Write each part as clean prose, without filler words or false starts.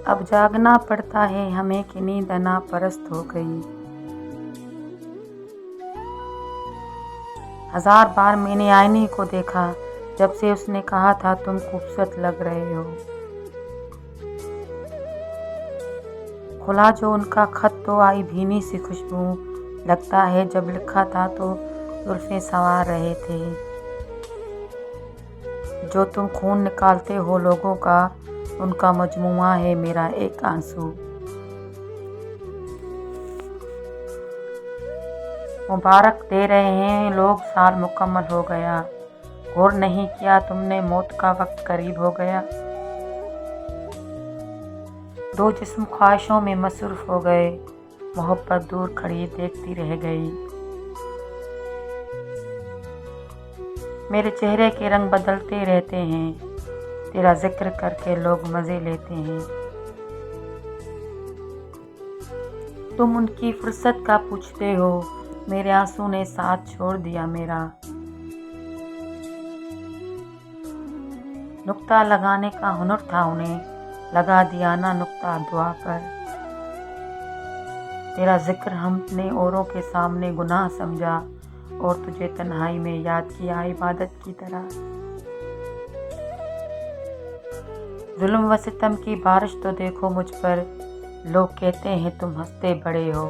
अब जागना पड़ता है हमें कि नींद अनापरस्त हो गई। 1000 बार मैंने आईने को देखा जब से उसने कहा था तुम खूबसूरत लग रहे हो। खुला जो उनका खत तो आई भीनी सी खुशबू, लगता है जब लिखा था तो जुल्फें संवार रहे थे। जो तुम खून निकालते हो लोगों का, उनका मजमुआ है मेरा एक आंसू। मुबारक दे रहे हैं लोग, साल मुकम्मल हो गया। गौर नहीं किया तुमने मौत का वक्त करीब हो गया। दो जिस्म ख्वाहिशों में मसरूफ हो गए, मोहब्बत दूर खड़ी देखती रह गई। मेरे चेहरे के रंग बदलते रहते हैं, तेरा जिक्र करके लोग मज़े लेते हैं। तुम उनकी फुर्सत का पूछते हो, मेरे आंसू ने साथ छोड़ दिया मेरा। नुक्ता लगाने का हुनर था उन्हें, लगा दिया ना नुक्ता दुआ पर। तेरा जिक्र हमने औरों के सामने गुनाह समझा, और तुझे तन्हाई में याद किया इबादत की तरह। जुल्म व सितम की बारिश तो देखो मुझ पर, लोग कहते हैं तुम हंसते बड़े हो।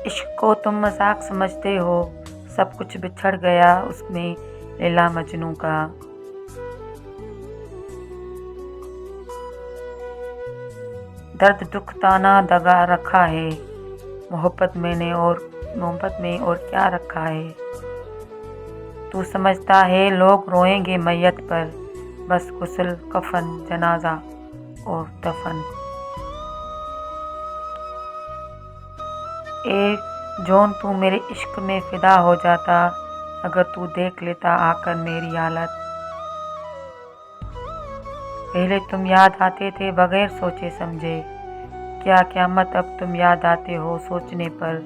इश्क को तुम मजाक समझते हो, सब कुछ बिछड़ गया उसमें लैला मजनू का। दर्द दुख ताना दगा रखा है, मोहब्बत में और क्या रखा है। तू समझता है लोग रोएंगे मैयत पर, बस गुस्ल कफन जनाजा और दफन। ए जौन तू मेरे इश्क में फिदा हो जाता, अगर तू देख लेता आकर मेरी हालत। पहले तुम याद आते थे बगैर सोचे समझे, क्या क़यामत अब तुम याद आते हो सोचने पर।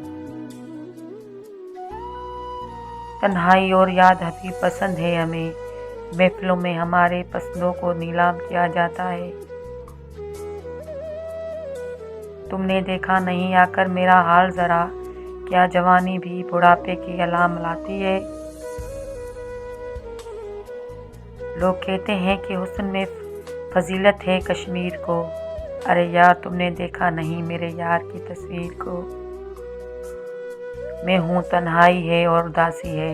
तन्हाई और याद हबीब पसंद है हमें, महफिलों में हमारे पसंदों को नीलाम किया जाता है। तुमने देखा नहीं आकर मेरा हाल ज़रा, क्या जवानी भी बुढ़ापे की अलाम लाती है। लोग कहते हैं कि हुस्न में फजीलत है कश्मीर को, अरे यार तुमने देखा नहीं मेरे यार की तस्वीर को। मैं हूँ तन्हाई है और उदासी है,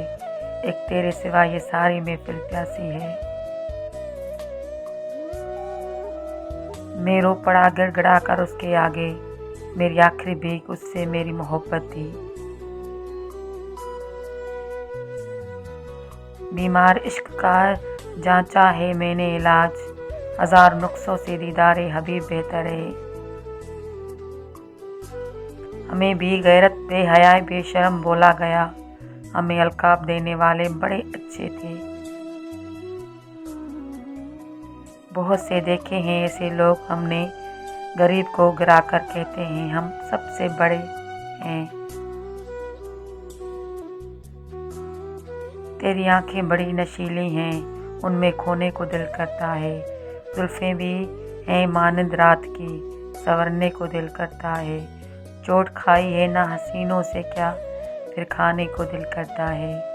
एक तेरे सिवा ये सारी महफिल प्यासी है। मैं रो पड़ा गिड़गिड़ा कर उसके आगे, मेरी आखिरी भीख उससे मेरी मोहब्बत थी। बीमार इश्क का जांचा है मैंने इलाज, 1000 नुस्खों से दीदारे हबीब बेहतर है। हमें भी गैरत बेहया बेशर्म बोला गया, हमें अलकाब देने वाले बड़े अच्छे थे। बहुत से देखे हैं ऐसे लोग हमने, गरीब को गिराकर कहते हैं हम सबसे बड़े हैं। तेरी आंखें बड़ी नशीली हैं, उनमें खोने को दिल करता है। जुल्फें भी हैं मानंद रात की, संवरने को दिल करता है। चोट खाई है ना हसीनों से क्या, फिर खाने को दिल करता है।